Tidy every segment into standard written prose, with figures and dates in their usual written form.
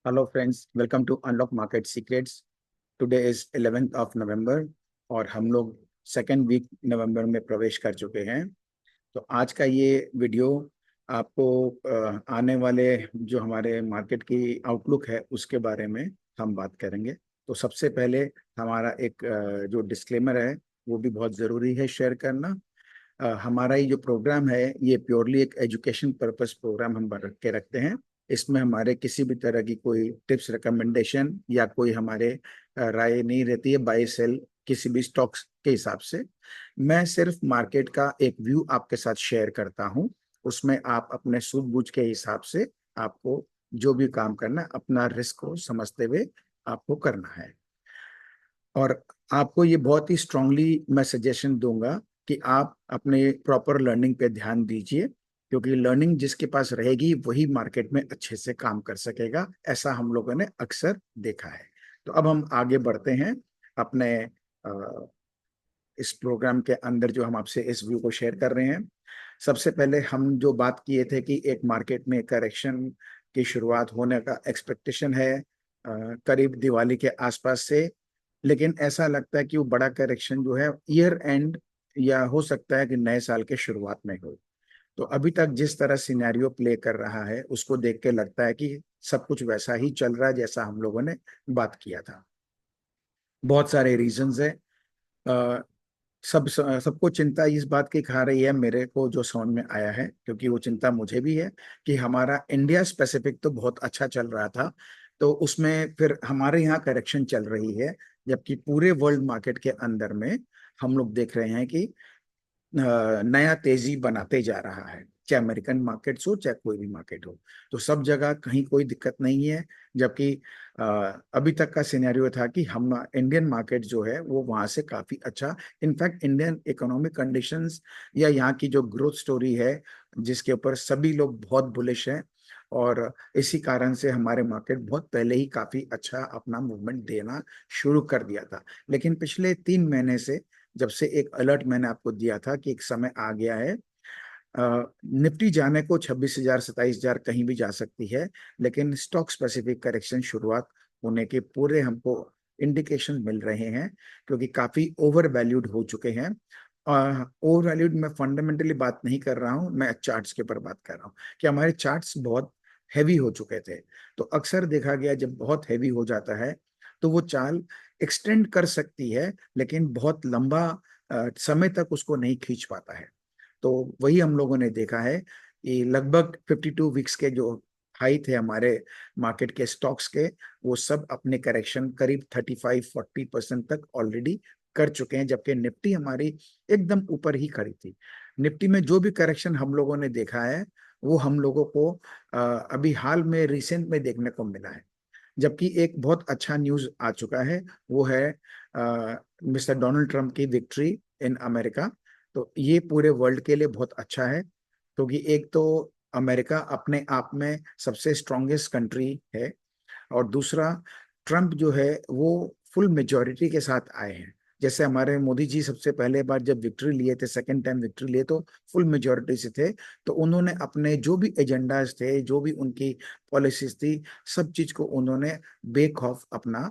Hello friends, welcome to unlock market secrets. Today is 11th of November और हम लोग second week नवंबर में प्रवेश कर चुके हैं। तो आज का ये वीडियो आपको आने वाले जो हमारे मार्केट की आउटलुक है उसके बारे में हम बात करेंगे। तो सबसे पहले हमारा एक जो डिस्क्लेमर है वो भी बहुत ज़रूरी है शेयर करना। हमारा ये जो प्रोग्राम है ये प्योरली एक एजुकेशन पर्पस प्रोग्राम हम रख के रखते हैं। इसमें हमारे किसी भी तरह की कोई टिप्स रिकमेंडेशन या कोई हमारे राय नहीं रहती है बाय सेल किसी भी स्टॉक्स के हिसाब से। मैं सिर्फ मार्केट का एक व्यू आपके साथ शेयर करता हूं। उसमें आप अपने सूझबूझ के हिसाब से आपको जो भी काम करना है अपना रिस्क को समझते हुए आपको करना है। और आपको ये बहुत ही स्ट्रांगली मैं सजेशन दूंगा कि आप अपने प्रॉपर लर्निंग पे ध्यान दीजिए, क्योंकि लर्निंग जिसके पास रहेगी वही मार्केट में अच्छे से काम कर सकेगा। ऐसा हम लोगों ने अक्सर देखा है। तो अब हम आगे बढ़ते हैं अपने इस प्रोग्राम के अंदर जो हम आपसे इस व्यू को शेयर कर रहे हैं। सबसे पहले हम जो बात किए थे कि एक मार्केट में करेक्शन की शुरुआत होने का एक्सपेक्टेशन है करीब दिवाली के आसपास से। लेकिन ऐसा लगता है कि वो बड़ा करेक्शन जो है ईयर एंड या हो सकता है कि नए साल के शुरुआत में हो। तो अभी तक जिस तरह सिनेरियो प्ले कर रहा है उसको देख के लगता है कि सब कुछ वैसा ही चल रहा है जैसा हम लोगों ने बात किया था। बहुत सारे रीजंस है। अ, सबको चिंता इस बात की खा रही है, मेरे को जो समझ में आया है, क्योंकि वो चिंता मुझे भी है कि हमारा इंडिया स्पेसिफिक तो बहुत अच्छा चल रहा था, तो उसमें फिर हमारे यहाँ करेक्शन चल रही है। जबकि पूरे वर्ल्ड मार्केट के अंदर में हम लोग देख रहे हैं कि नया तेजी बनाते जा रहा है, चाहे अमेरिकन मार्केट्स हो चाहे कोई भी मार्केट हो। तो सब जगह कहीं कोई दिक्कत नहीं है। जबकि अ, अभी तक का सिनेरियो था कि हम इंडियन मार्केट जो है वो वहां से काफी अच्छा, इनफैक्ट इंडियन इकोनॉमिक कंडीशंस या यहाँ की जो ग्रोथ स्टोरी है जिसके ऊपर सभी लोग बहुत बुलिश हैं, और इसी कारण से हमारे मार्केट बहुत पहले ही काफी अच्छा अपना मूवमेंट देना शुरू कर दिया था। लेकिन पिछले 3 महीने से जब से एक अलर्ट मैंने आपको दिया था कि एक समय आ गया है, निफ्टी जाने को 26,000 27,000 कहीं भी जा सकती है, लेकिन स्टॉक स्पेसिफिक करेक्शन शुरुआत होने के पूरे हमको इंडिकेशन मिल रहे हैं, क्योंकि काफी ओवर वैल्यूड हो चुके हैं। ओवर वैल्यूड मैं फंडामेंटली बात नहीं कर रहा हूं, मैं चार्ट्स के ऊपर बात कर रहा हूं कि हमारे चार्ट्स बहुत हैवी हो चुके थे। तो अक्सर देखा गया जब बहुत हैवी हो जाता है तो वो चाल एक्सटेंड कर सकती है, लेकिन बहुत लंबा समय तक उसको नहीं खींच पाता है। तो वही हम लोगों ने देखा है कि लगभग 52 वीक्स के जो हाई थे हमारे मार्केट के स्टॉक्स के, वो सब अपने करेक्शन करीब 35-40% तक ऑलरेडी कर चुके हैं, जबकि निफ्टी हमारी एकदम ऊपर ही खड़ी थी। निफ्टी में जो भी करेक्शन हम लोगों ने देखा है वो हम लोगों को अभी हाल में रिसेंट में देखने को मिला है। जबकि एक बहुत अच्छा न्यूज आ चुका है, वो है मिस्टर डोनाल्ड ट्रंप की विक्ट्री इन अमेरिका। तो ये पूरे वर्ल्ड के लिए बहुत अच्छा है, क्योंकि एक तो अमेरिका अपने आप में सबसे स्ट्रॉन्गेस्ट कंट्री है, और दूसरा ट्रंप जो है वो फुल मेजोरिटी के साथ आए हैं। जैसे हमारे मोदी जी सबसे पहले बार जब विक्ट्री लिए थे, सेकंड टाइम विक्ट्री लिए तो फुल मेजोरिटी से थे। तो उन्होंने अपने जो भी एजेंडाज थे, जो भी उनकी पॉलिसीज थी, सब चीज को उन्होंने बेक ऑफ अपना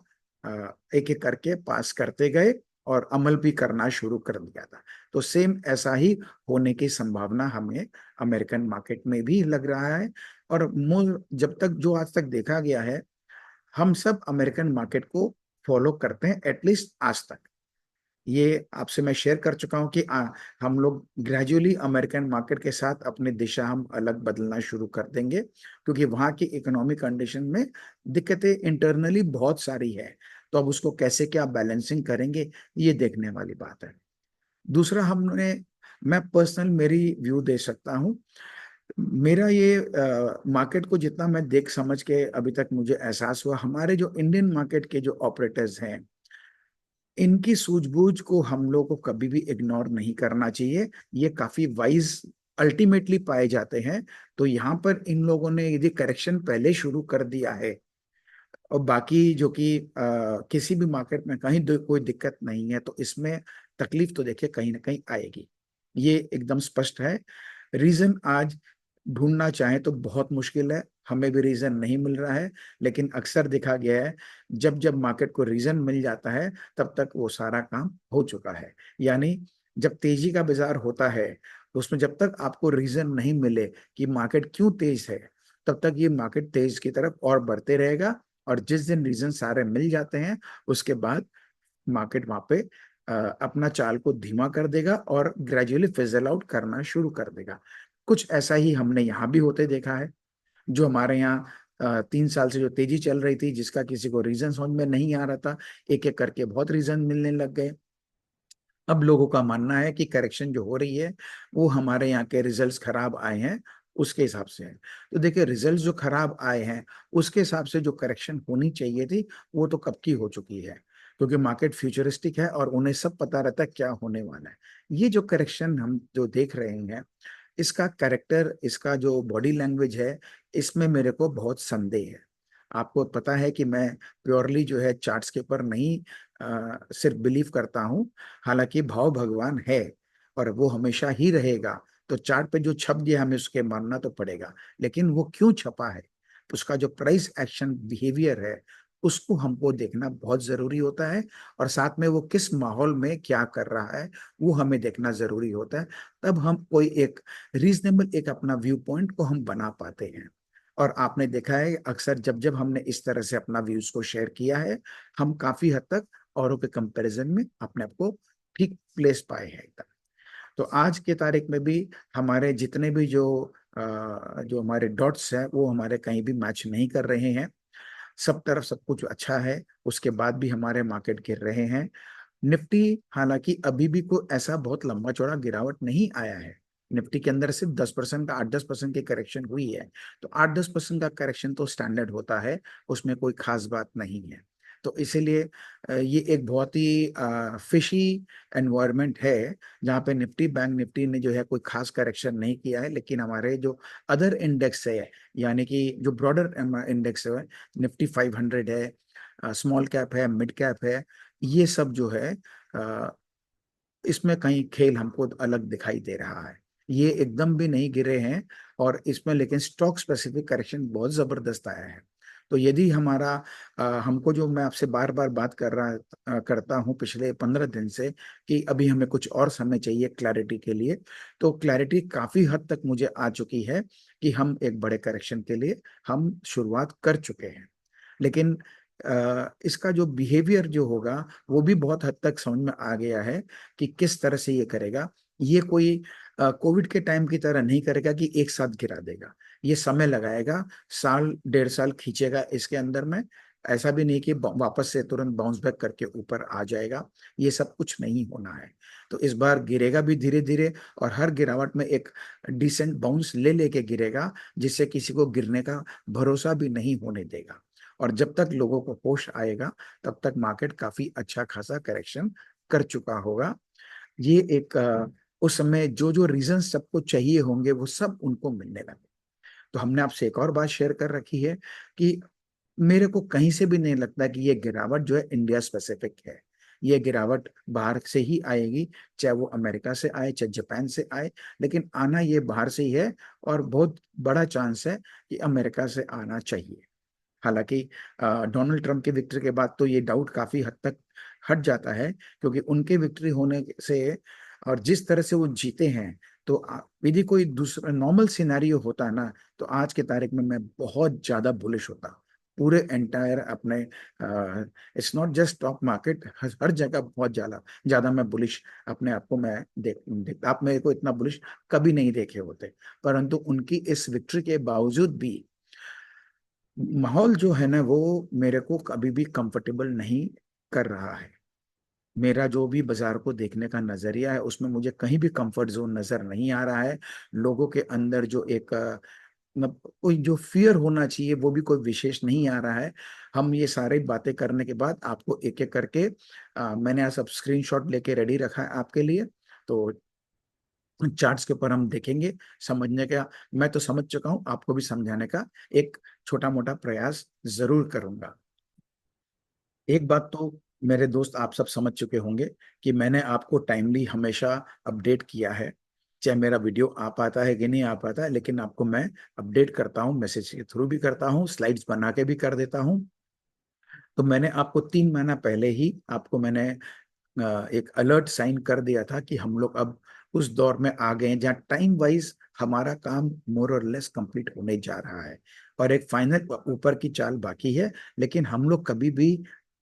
एक एक करके पास करते गए और अमल भी करना शुरू कर दिया था। तो सेम ऐसा ही होने की संभावना हमें अमेरिकन मार्केट में भी लग रहा है। और मूल जब तक जो आज तक देखा गया है, हम सब अमेरिकन मार्केट को फॉलो करते हैं, एटलीस्ट आज तक। ये आपसे मैं शेयर कर चुका हूं कि हम लोग ग्रेजुअली अमेरिकन मार्केट के साथ अपनी दिशा हम अलग बदलना शुरू कर देंगे, क्योंकि वहां की इकोनॉमिक कंडीशन में दिक्कतें इंटरनली बहुत सारी है। तो अब उसको कैसे क्या बैलेंसिंग करेंगे, ये देखने वाली बात है। दूसरा हमने, मैं पर्सनल मेरी व्यू दे सकता हूँ। मेरा ये मार्केट को जितना मैं देख समझ के अभी तक मुझे एहसास हुआ, हमारे जो इंडियन मार्केट के जो ऑपरेटर्स हैं, इनकी सूझबूझ को हम लोग को कभी भी इग्नोर नहीं करना चाहिए। ये काफी वाइज अल्टीमेटली पाए जाते हैं। तो यहाँ पर इन लोगों ने यदि करेक्शन पहले शुरू कर दिया है, और बाकी जो कि किसी भी मार्केट में कहीं कोई दिक्कत नहीं है, तो इसमें तकलीफ तो देखिए कहीं ना कहीं आएगी। ये एकदम स्पष्ट है। रीजन आज ढूंढना चाहें तो बहुत मुश्किल है, हमें भी रीजन नहीं मिल रहा है। लेकिन अक्सर देखा गया है, जब जब मार्केट को रीजन मिल जाता है तब तक वो सारा काम हो चुका है। यानी जब तेजी का बाजार होता है तो उसमें जब तक आपको रीजन नहीं मिले कि मार्केट क्यों तेज है, तब तक ये मार्केट तेज की तरफ और बढ़ते रहेगा। और जिस दिन रीजन सारे मिल जाते हैं, उसके बाद मार्केट वहां पे अपना चाल को धीमा कर देगा और ग्रेजुअली फिजल आउट करना शुरू कर देगा। कुछ ऐसा ही हमने यहाँ भी होते देखा है। जो हमारे यहाँ 3 साल से जो तेजी चल रही थी, जिसका किसी को रीजन समझ में नहीं आ रहा था, एक एक करके बहुत रीजन मिलने लग गए। अब लोगों का मानना है कि करेक्शन जो हो रही है वो हमारे यहाँ के रिजल्ट्स खराब आए हैं उसके हिसाब से है। तो देखिए, रिजल्ट्स जो खराब आए हैं उसके हिसाब से जो करेक्शन होनी चाहिए थी वो तो कब की हो चुकी है, क्योंकि मार्केट फ्यूचरिस्टिक है और उन्हें सब पता रहता है क्या होने वाला है। ये जो करेक्शन हम जो देख रहे हैं, इसका कैरेक्टर, इसका जो बॉडी लैंग्वेज है, इसमें मेरे को बहुत संदेह है। आपको पता है कि मैं प्योरली जो है चार्ट्स के ऊपर नहीं सिर्फ बिलीव करता हूँ। हालांकि भाव भगवान है और वो हमेशा ही रहेगा, तो चार्ट पे जो छप गया हमें उसके मानना तो पड़ेगा। लेकिन वो क्यों छपा है, उसका जो प्राइस एक्शन बिहेवियर है, उसको हमको देखना बहुत जरूरी होता है। और साथ में वो किस माहौल में क्या कर रहा है वो हमें देखना जरूरी होता है। तब हम कोई एक रीजनेबल एक अपना व्यू पॉइंट को हम बना पाते हैं। और आपने देखा है अक्सर जब जब हमने इस तरह से अपना व्यूज को शेयर किया है, हम काफी हद तक औरों के कंपैरिजन में अपने आप को ठीक प्लेस पाए हैं एकदम। तो आज के तारीख में भी हमारे जितने भी जो हमारे डॉट्स हैं वो हमारे कहीं भी मैच नहीं कर रहे हैं। सब तरफ सब कुछ अच्छा है, उसके बाद भी हमारे मार्केट गिर रहे हैं। निफ्टी हालांकि अभी भी कोई ऐसा बहुत लंबा चौड़ा गिरावट नहीं आया है। निफ्टी के अंदर सिर्फ 10% का 8-10% की करेक्शन हुई है। तो 8-10% का करेक्शन तो स्टैंडर्ड होता है, उसमें कोई खास बात नहीं है। तो इसीलिए ये एक बहुत ही फिशी एनवायरनमेंट है, जहाँ पे निफ्टी बैंक निफ्टी ने जो है कोई खास करेक्शन नहीं किया है। लेकिन हमारे जो अदर इंडेक्स है, यानी कि जो ब्रॉडर इंडेक्स है, निफ्टी 500 है, स्मॉल कैप है, मिड कैप है, ये सब जो है अ, इसमें कहीं खेल हमको अलग दिखाई दे रहा है। ये एकदम भी नहीं गिरे हैं। और इसमें लेकिन स्टॉक स्पेसिफिक करेक्शन बहुत जबरदस्त आया है। तो यदि हमारा हमको जो मैं आपसे बार बार बात करता हूं पिछले 15 दिन से कि अभी हमें कुछ और समय चाहिए क्लैरिटी के लिए, तो क्लैरिटी काफी हद तक मुझे आ चुकी है कि हम एक बड़े करेक्शन के लिए हम शुरुआत कर चुके हैं। लेकिन इसका जो बिहेवियर जो होगा वो भी बहुत हद तक समझ में आ गया है कि किस तरह से ये करेगा। ये कोई कोविड के टाइम की तरह नहीं करेगा कि एक साथ गिरा देगा। ये समय लगाएगा, साल 1.5 साल खींचेगा इसके अंदर में। ऐसा भी नहीं कि वापस से तुरंत बाउंस बैक करके ऊपर आ जाएगा। ये सब कुछ नहीं होना है। तो इस बार गिरेगा भी धीरे धीरे, और हर गिरावट में एक डिसेंट बाउंस ले लेके गिरेगा, जिससे किसी को गिरने का भरोसा भी नहीं होने देगा। और जब तक लोगों को होश आएगा तब तक मार्केट काफी अच्छा खासा करेक्शन कर चुका होगा। ये एक उस समय जो जो रीजन सबको चाहिए होंगे वो सब उनको मिलने लगे। तो हमने आपसे एक और बात शेयर कर रखी है कि मेरे को कहीं से भी नहीं लगता कि ये गिरावट जो है इंडिया स्पेसिफिक है। ये गिरावट बाहर से ही आएगी, चाहे वो अमेरिका से आए चाहे जापान से आए, लेकिन आना ये बाहर से ही है। और बहुत बड़ा चांस है कि अमेरिका से आना चाहिए। हालांकि डोनाल्ड ट्रंप की विक्ट्री के बाद तो ये डाउट काफी हद तक हट जाता है, क्योंकि उनके विक्ट्री होने से और जिस तरह से वो जीते हैं, तो यदि कोई दूसरा नॉर्मल सिनेरियो होता है ना, तो आज के तारीख में मैं बहुत ज्यादा बुलिश होता पूरे एंटायर अपने। It's not just stock market, हर जगह बहुत ज्यादा ज्यादा मैं बुलिश अपने आप को मैं देख आप मेरे को इतना बुलिश कभी नहीं देखे होते। परंतु उनकी इस विक्ट्री के बावजूद भी माहौल जो है ना वो मेरे को कभी भी कंफर्टेबल नहीं कर रहा है। मेरा जो भी बाजार को देखने का नजरिया है उसमें मुझे कहीं भी कंफर्ट जोन नजर नहीं आ रहा है। लोगों के अंदर जो एक मतलब कोई जो फियर होना चाहिए वो भी कोई विशेष नहीं आ रहा है। हम ये सारी बातें करने के बाद आपको एक एक करके मैंने यहाँ सब स्क्रीनशॉट लेके रेडी रखा है आपके लिए। तो चार्ट्स के ऊपर हम देखेंगे, समझने का मैं तो समझ चुका हूं, आपको भी समझाने का एक छोटा मोटा प्रयास जरूर करूंगा। एक बात तो मेरे दोस्त आप सब समझ चुके होंगे कि मैंने आपको टाइमली हमेशा अपडेट किया है। चाहे मेरा वीडियो आ पाता है कि नहीं आ पाता है, लेकिन आपको मैं अपडेट करता हूँ, मैसेज के थ्रू भी करता हूँ, स्लाइड्स बना के भी कर देता हूँ। तो मैंने आपको 3 महीना पहले ही आपको मैंने एक अलर्ट साइन कर दिया था कि हम लोग अब उस दौर में आ गए हैं जहाँ टाइम वाइज हमारा काम मोर और लेस कंप्लीट होने जा रहा है, और एक फाइनल ऊपर की चाल बाकी है। लेकिन हम लोग कभी भी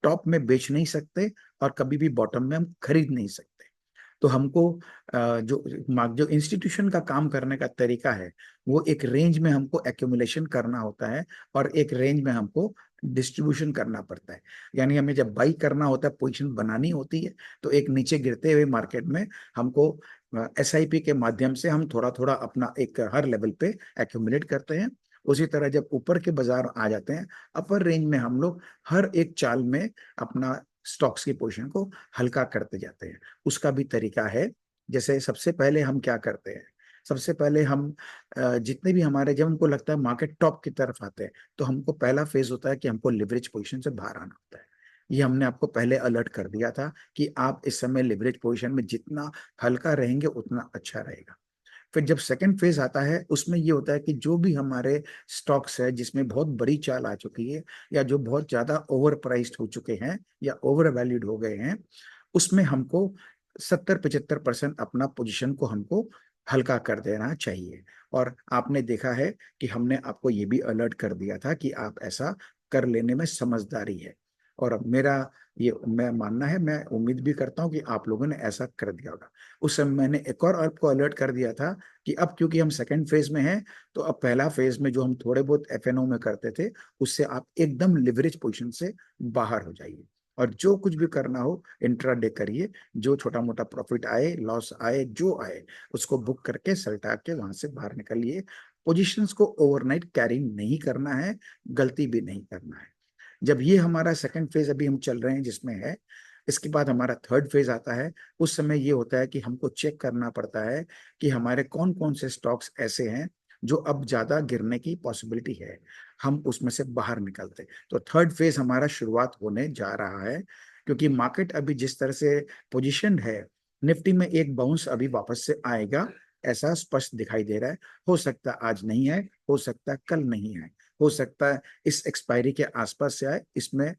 टॉप में बेच नहीं सकते और कभी भी बॉटम में हम खरीद नहीं सकते। तो हमको जो इंस्टीट्यूशन का काम करने का तरीका है, वो एक रेंज में हमको एक्यूमुलेशन करना होता है और एक रेंज में हमको डिस्ट्रीब्यूशन करना पड़ता है। यानी हमें जब बाई करना होता है, पोजीशन बनानी होती है, तो एक नीचे गिरते हुए मार्केट में हमको एसआईपी के माध्यम से हम थोड़ा थोड़ा अपना एक हर लेवल पे एक्यूमुलेट करते हैं। उसी तरह जब ऊपर के बाजार आ जाते हैं, अपर रेंज में हम लोग हर एक चाल में अपना स्टॉक्स की पोजीशन को हल्का करते जाते हैं। उसका भी तरीका है। जैसे सबसे पहले हम क्या करते हैं, सबसे पहले हम जितने भी हमारे, जब हमको लगता है मार्केट टॉप की तरफ आते हैं, तो हमको पहला फेज होता है कि हमको लिवरेज पोजीशन से बाहर आना होता है। ये हमने आपको पहले अलर्ट कर दिया था कि आप इस समय लिवरेज पोजीशन में जितना हल्का रहेंगे उतना अच्छा रहेगा। फिर जब सेकंड फेज आता है, उसमें ये होता है कि जो भी हमारे स्टॉक्स है जिसमें बहुत बड़ी चाल आ चुकी है या जो बहुत ज्यादा ओवर प्राइस्ड हो चुके हैं या ओवर वैल्यूड हो गए हैं, उसमें हमको 70-75% अपना पोजीशन को हमको हल्का कर देना चाहिए। और आपने देखा है कि हमने आपको ये भी अलर्ट कर दिया था कि आप ऐसा कर लेने में समझदारी है। और अब मेरा ये मैं मानना है, मैं उम्मीद भी करता हूं कि आप लोगों ने ऐसा कर दिया होगा। उस समय मैंने एक और आपको अलर्ट कर दिया था कि अब क्योंकि हम सेकंड फेज में हैं, तो अब पहला फेज में जो हम थोड़े बहुत एफएनओ में करते थे, उससे आप एकदम लिवरेज पोजीशन से बाहर हो जाइए और जो कुछ भी करना हो इंट्राडे करिए। जो छोटा मोटा प्रॉफिट आए, लॉस आए, जो आए, उसको बुक करके सल्टा के वहां से बाहर निकलिए। पोजीशंस को ओवरनाइट कैरी नहीं करना है, गलती भी नहीं करना है। जब ये हमारा सेकंड फेज अभी हम चल रहे हैं जिसमें है, इसके बाद हमारा थर्ड फेज आता है। उस समय ये होता है कि हमको चेक करना पड़ता है कि हमारे कौन कौन से स्टॉक्स ऐसे हैं जो अब ज्यादा गिरने की पॉसिबिलिटी है, हम उसमें से बाहर निकलते। तो थर्ड फेज हमारा शुरुआत होने जा रहा है, क्योंकि मार्केट अभी जिस तरह से पोजिशन है, निफ्टी में एक बाउंस अभी वापस से आएगा, ऐसा स्पष्ट दिखाई दे रहा है। हो सकता है आज नहीं आए, हो सकता है कल नहीं आए, हो सकता है इस एक्सपायरी के आसपास से आए। इसमें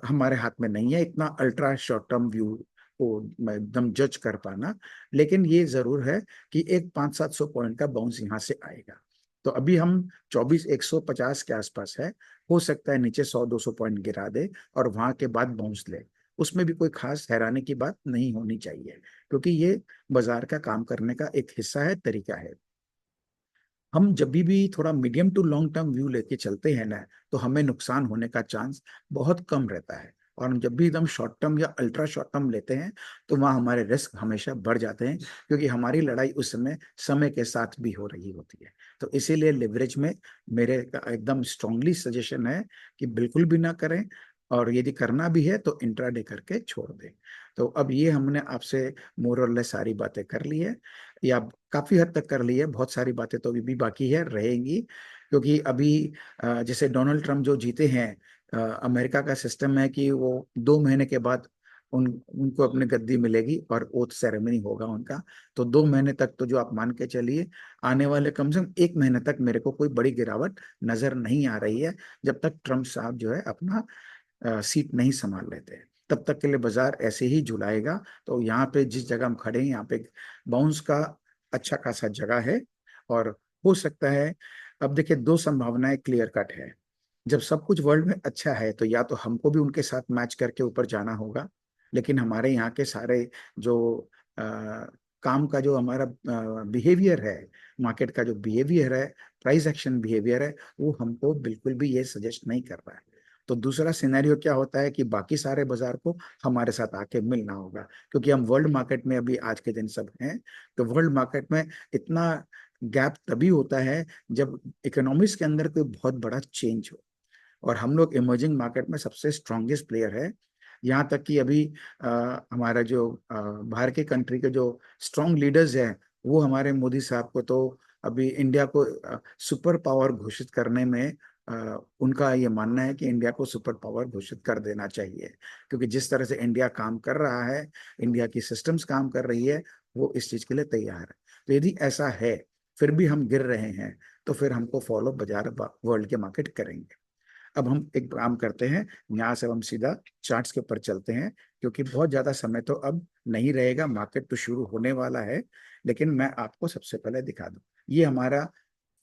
हमारे हाथ में नहीं है इतना अल्ट्रा शॉर्ट टर्म व्यू को मैं एकदम जज कर पाना। लेकिन ये जरूर है कि एक 500-700 पॉइंट का बाउंस यहाँ से आएगा। तो अभी हम 24,150 के आसपास है, हो सकता है नीचे 100-200 पॉइंट गिरा दे और वहां के बाद बाउंस ले। उसमें भी कोई खास हैरानी की बात नहीं होनी चाहिए, क्योंकि ये बाजार का काम करने का एक हिस्सा है, तरीका है। हम जब भी थोड़ा medium to long term view लेके चलते हैं ना, तो हमें नुकसान होने का चांस बहुत कम रहता है। और हम जब भी एकदम शॉर्ट टर्म या अल्ट्रा शॉर्ट टर्म लेते हैं, तो वहाँ हमारे रिस्क हमेशा बढ़ जाते हैं, क्योंकि हमारी लड़ाई उस समय के साथ भी हो रही होती है। तो इसीलिए लिवरेज में मेरे का एकदम स्ट्रांगली सजेशन है कि बिल्कुल भी ना करें, और यदि करना भी है तो इंट्राडे करके छोड़ दें। तो अब ये हमने आपसे मोर और लेस सारी बातें कर ली है, या काफी हद तक कर ली है। बहुत सारी बातें तो अभी भी बाकी है, रहेंगी, क्योंकि अभी जैसे डोनाल्ड ट्रम्प जो जीते हैं, अमेरिका का सिस्टम है कि वो 2 महीने के बाद उनको अपनी गद्दी मिलेगी और ओथ सेरेमनी होगा उनका। तो 2 महीने तक तो जो आप मान के चलिए, आने वाले कम से कम 1 महीने तक मेरे को कोई बड़ी गिरावट नजर नहीं आ रही है, जब तक ट्रम्प साहब जो है अपना सीट नहीं संभाल लेते। तब तक के लिए बाजार ऐसे ही झुलाएगा। तो यहाँ पे जिस जगह हम खड़े हैं, यहाँ पे बाउंस का अच्छा खासा जगह है। और हो सकता है, अब देखिए, दो संभावनाएं क्लियर कट है। जब सब कुछ वर्ल्ड में अच्छा है, तो या तो हमको भी उनके साथ मैच करके ऊपर जाना होगा, लेकिन हमारे यहाँ के सारे जो आ, काम का जो हमारा बिहेवियर है, मार्केट का जो बिहेवियर है, प्राइस एक्शन बिहेवियर है, वो हमको बिल्कुल भी ये सजेस्ट नहीं कर रहा है। तो दूसरा सिनेरियो क्या होता है कि बाकी सारे बाजार को हमारे साथ आके मिलना होगा, क्योंकि हम वर्ल्ड मार्केट में अभी आज के दिन सब हैं। तो वर्ल्ड मार्केट में इतना गैप तभी होता है जब इकोनॉमिक्स के अंदर कोई बहुत बड़ा चेंज हो, और हम लोग इमर्जिंग मार्केट में सबसे स्ट्रॉन्गेस्ट प्लेयर है। यहाँ तक कि अभी हमारा जो बाहर के कंट्री के जो स्ट्रॉन्ग लीडर्स हैं, वो हमारे मोदी साहब को तो अभी इंडिया को सुपर पावर घोषित करने में उनका ये मानना है कि इंडिया को सुपर पावर घोषित कर देना चाहिए, क्योंकि जिस तरह से इंडिया काम कर रहा है, इंडिया की सिस्टम्स काम कर रही है, वो इस चीज के लिए तैयार है। तो यदि ऐसा है फिर भी हम गिर रहे हैं तो फिर हमको फॉलो बाजार वर्ल्ड के मार्केट करेंगे। अब हम एक काम करते हैं, यहाँ से हम सीधा चार्ट्स के ऊपर चलते हैं, क्योंकि बहुत ज्यादा समय तो अब नहीं रहेगा, मार्केट तो शुरू होने वाला है। लेकिन मैं आपको सबसे पहले दिखा दूं, ये हमारा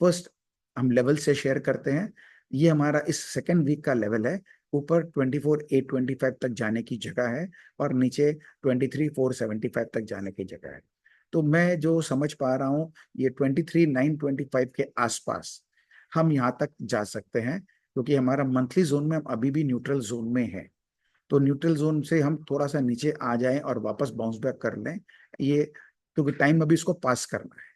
फर्स्ट हम लेवल से शेयर करते हैं। ये हमारा इस सेकेंड वीक का लेवल है। ऊपर 24,825 तक जाने की जगह है और नीचे 23,475 तक जाने की जगह है। तो मैं जो समझ पा रहा हूँ, ये 23,925 के आसपास हम यहाँ तक जा सकते हैं, क्योंकि हमारा मंथली जोन में हम अभी भी न्यूट्रल जोन में है। तो न्यूट्रल जोन से हम थोड़ा सा नीचे आ जाएं और वापस बाउंस बैक कर लें, ये क्योंकि टाइम अभी इसको पास करना है।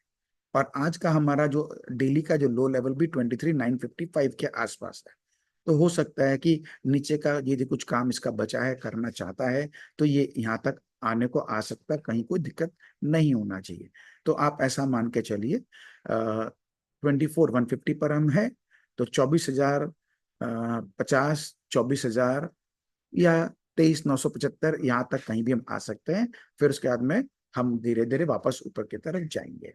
और आज का हमारा जो डेली का जो लो लेवल भी 23,955 के आसपास है। तो हो सकता है कि नीचे का यदि कुछ काम इसका बचा है, करना चाहता है, तो ये यहाँ तक आने को आ सकता है, कहीं कोई दिक्कत नहीं होना चाहिए। तो आप ऐसा मान के चलिए 24,150 पर हम है, तो 24,050, 24,000 या 23,975 यहाँ तक कहीं भी हम आ सकते हैं। फिर उसके बाद में हम धीरे धीरे वापस ऊपर की तरफ जाएंगे।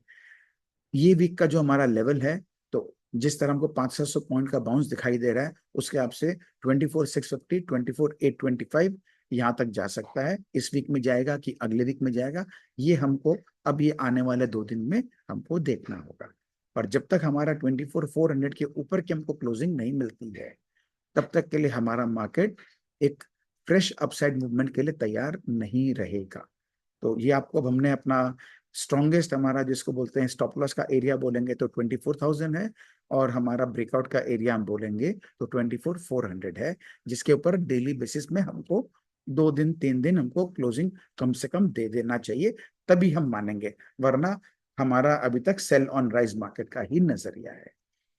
ये वीक का जो हमारा लेवल है, तो जिस तरह हमको 500-700 पॉइंट का बाउंस दिखाई दे रहा है, उसके आप से 24,650, 24,825 यहाँ तक जा सकता है। इस वीक में जाएगा कि अगले वीक में जाएगा, ये हमको अब ये आने वाले 2 दिन में हमको देखना होगा। और जब तक हमारा 24,400 के ऊपर की हमको क्लोजिंग नहीं मिलती है, तब तक के लिए हमारा मार्केट एक फ्रेश अपसाइड मूवमेंट के लिए तैयार नहीं रहेगा। तो ये आपको अब हमने अपना स्ट्रॉन्गेस्ट हमारा जिसको बोलते हैं स्टॉप लॉस का एरिया बोलेंगे तो 24,000 है, और हमारा ब्रेकआउट का एरिया हम बोलेंगे तो 24,400 है, जिसके ऊपर डेली बेसिस में हमको 2 दिन 3 दिन हमको क्लोजिंग कम से कम दे देना चाहिए, तभी हम मानेंगे। वरना हमारा अभी तक सेल ऑन राइज मार्केट का ही नजरिया है।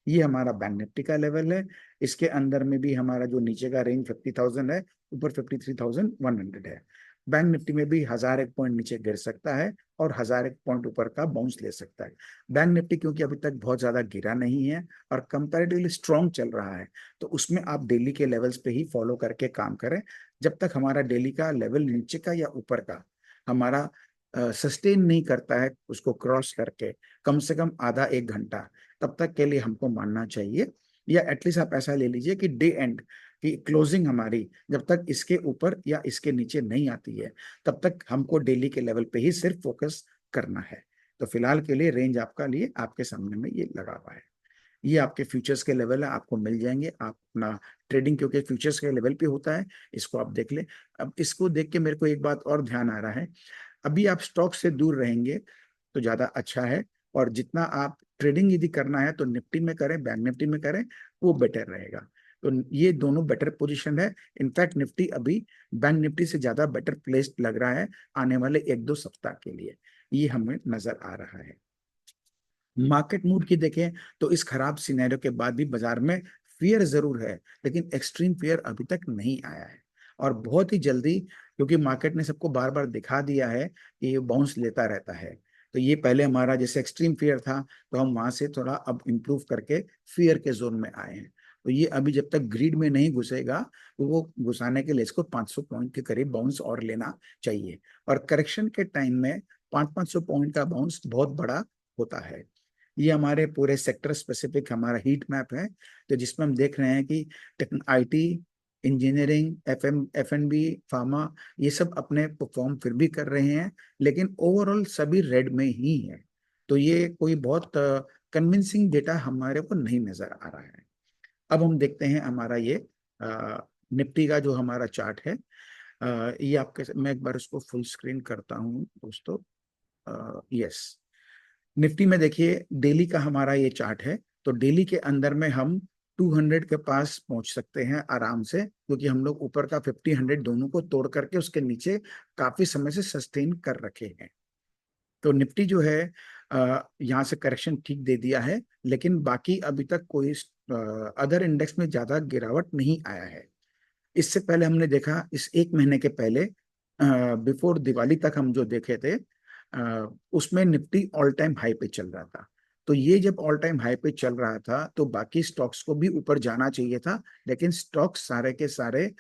ये हमारा बैंक निफ्टी का लेवल है। इसके अंदर में भी हमारा जो नीचे का रेंज 50,000 है, ऊपर 53,100 है। बैंक निफ्टी में भी 1,001 पॉइंट नीचे गिर सकता है और 1,001 पॉइंट ऊपर का बाउंस ले सकता है। बैंक निफ्टी क्योंकि अभी तक बहुत ज्यादा गिरा नहीं है और कंपैरेटिवली स्ट्रॉन्ग चल रहा है, तो उसमें आप डेली के लेवल्स पे ही फॉलो करके काम करें। जब तक हमारा डेली का लेवल नीचे का या ऊपर का हमारा सस्टेन नहीं करता है, उसको क्रॉस करके कम से कम आधा 1 घंटा, तब तक के लिए हमको मानना चाहिए। या एटलीस्ट आप ऐसा ले लीजिए कि डे एंड की क्लोजिंग हमारी जब तक इसके ऊपर या इसके नीचे नहीं आती है, तब तक हमको डेली के लेवल पे ही सिर्फ फोकस करना है। तो फिलहाल के लिए रेंज आपका लिए आपके सामने में ये लगा हुआ है। ये आपके फ्यूचर्स के लेवल है, आपको मिल जाएंगे। आप अपना ट्रेडिंग क्योंकि फ्यूचर्स के लेवल पे होता है, इसको आप देख लें। अब इसको देख के मेरे को एक बात और ध्यान आ रहा है, अभी आप स्टॉक से दूर रहेंगे तो ज्यादा अच्छा है। और जितना आप ट्रेडिंग यदि करना है तो निफ्टी में करें, बैंक निफ्टी में करें, वो बेटर रहेगा। तो ये दोनों बेटर पोजीशन है। इनफैक्ट निफ्टी अभी बैंक निफ्टी से ज्यादा बेटर प्लेस्ड लग रहा है आने वाले 1-2 सप्ताह के लिए, ये हमें नजर आ रहा है। मार्केट मूड की देखें तो इस खराब सिनेरियो के बाद भी बाजार में फियर जरूर है, लेकिन एक्सट्रीम फियर अभी तक नहीं आया है। और बहुत ही जल्दी, क्योंकि मार्केट ने सबको बार बार दिखा दिया है कि ये बाउंस लेता रहता है, तो ये पहले हमारा जैसे एक्सट्रीम फियर था, तो हम वहां से थोड़ा अब इम्प्रूव करके फियर के जोन में आए हैं। तो ये अभी जब तक ग्रीड में नहीं घुसेगा, तो वो घुसाने के लिए इसको 500 पॉइंट के करीब बाउंस और लेना चाहिए। और करेक्शन के टाइम में 500-500 पॉइंट का बाउंस बहुत बड़ा होता है। ये हमारे पूरे सेक्टर स्पेसिफिक हमारा हीट मैप है, तो जिसमें हम देख रहे हैं कि आईटी, इंजीनियरिंग, एफएनबी, फार्मा, ये सब अपने परफॉर्म फिर भी कर रहे हैं, लेकिन ओवरऑल सभी रेड में ही है। तो ये कोई बहुत कन्विंसिंग डेटा हमारे को नहीं नजर आ रहा है। अब हम देखते हैं हमारा ये निफ्टी का जो हमारा चार्ट है। ये आपके, मैं एक बार उसको फुल स्क्रीन करता हूँ दोस्तों। यस, निफ्टी में देखिए डेली का हमारा ये चार्ट है। तो डेली के अंदर में हम 200 के पास पहुंच सकते हैं आराम से, क्योंकि हम लोग ऊपर का 50-100 दोनों को तोड़ करके उसके नीचे काफी समय से सस्टेन कर रखे हैं। तो निफ्टी जो है यहाँ से करेक्शन ठीक दे दिया है, लेकिन बाकी अभी तक कोई अदर इंडेक्स में ज्यादा गिरावट नहीं आया है। इससे पहले हमने देखा, इस 1 महीने के पहले बिफोर दिवाली तक हम जो देखे थे, उसमें निफ्टी ऑल टाइम हाई पे चल रहा था। तो ये जब ऑल टाइम हाई पे चल रहा था तो बाकी स्टॉक्स को भी ऊपर जाना चाहिए था, लेकिन स्टॉक्स सारे के सारे